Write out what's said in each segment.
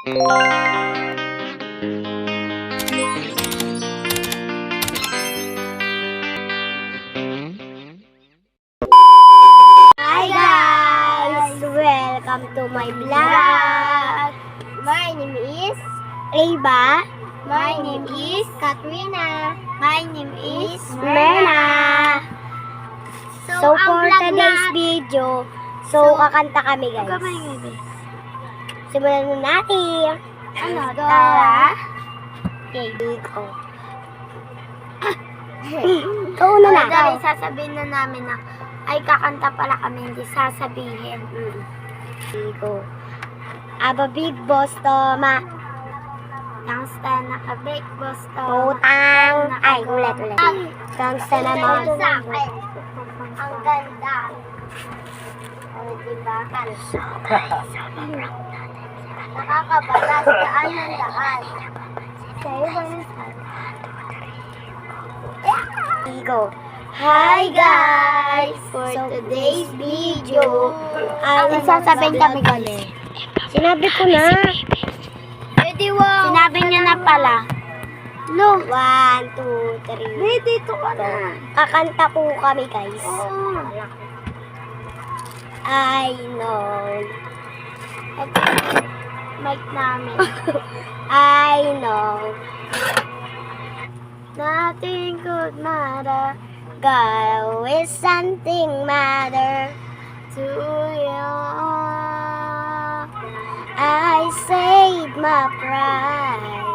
Hi guys! Welcome to my vlog. My name is Ava. My name is Katrina. My name is Mena. So for today's video, kakanta kami guys. Simulan na natin. Ano? Tara. Okay, go. Ikaw na na. Dahil sasabihin na namin na ay kakanta pala kami, hindi sasabihin. Go. Aba big boss toma. Gangsta naka-big boss to. Putang. Ay, ulit. Gangsta naman. Ang ganda. O, diba? Nakakabalas. Daan ng daan. Sa'yo ba yun? Go. Hi guys! For today's video, sasabihin kami guys. Sinabi ko na. Sinabi niya na pala. No. 1, 2, 3. Dito ka na. Kakanta po kami guys. Oo. I know. Ito mic namin. I know. Nothing could matter God is something matter. to you. I saved my pride.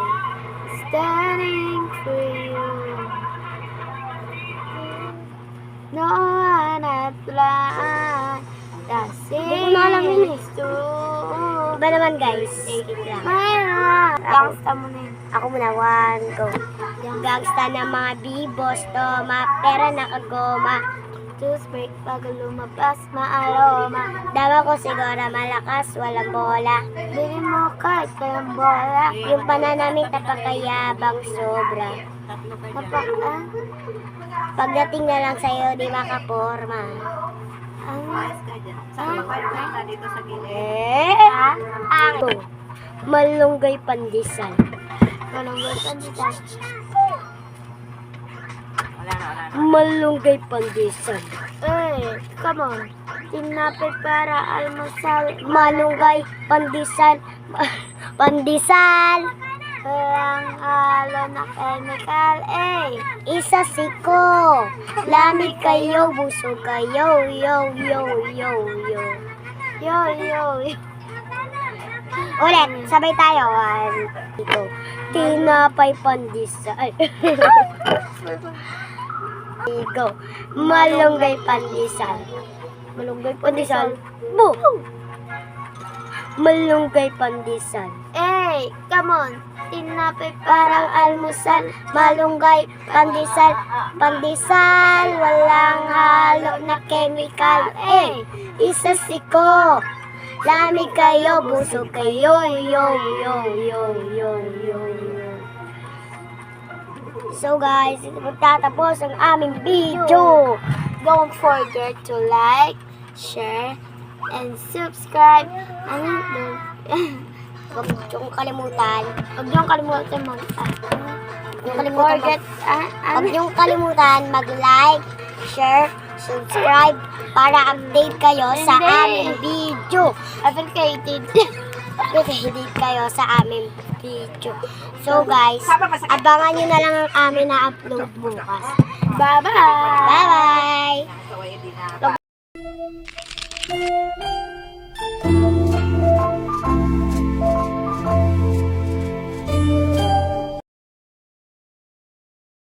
Standing for you. No one at blind. Hindi ko na alam yun eh. True. Iba naman guys. Lang. Mayroon. Gangsta mo na yun. Ako muna, 1, go. Yung gangsta ng mga bibos, toma, pera nakagoma. Juice break pag lumabas, maaloma. Dama ko siguro malakas, walang bola. Bili mo kahit walang bola. Yung pananamit napakayabang sobra. Pagdating na lang sa'yo, di makaporma. Ang malunggay pandesal. Malunggay pandesal. Come on. Tinapay para almusal. Malunggay pandesal. Pandesal. Walang halo na chemical. Isa siko. Lamig kayo, busog kayo. Yo, yo, yo, yo. Yo, yo, yo. Ulit, sabay tayo. 1, 2. Tinapay pandesal. Go. Malunggay pandesal. Malunggay pandesal. Bu! Malunggay pandesal. Come on. Tinapay Parang almusal, malunggay, pandesal, pandesal, walang halo na chemical. Isa siko. Lamig kayo, busog kayo, yo, yo, yo, yo, yo, yo. So guys, ito magtatapos ang aming video. Don't forget to like, share, and subscribe. Huwag niyong kalimutan. Huwag niyong kalimutan Huwag niyong kalimutan mag-like, share, subscribe para update kayo sa aming video. Appreciated. Update kayo sa aming video. So guys, abangan nyo na lang ang amin na upload bukas. Bye-bye. Bye-bye!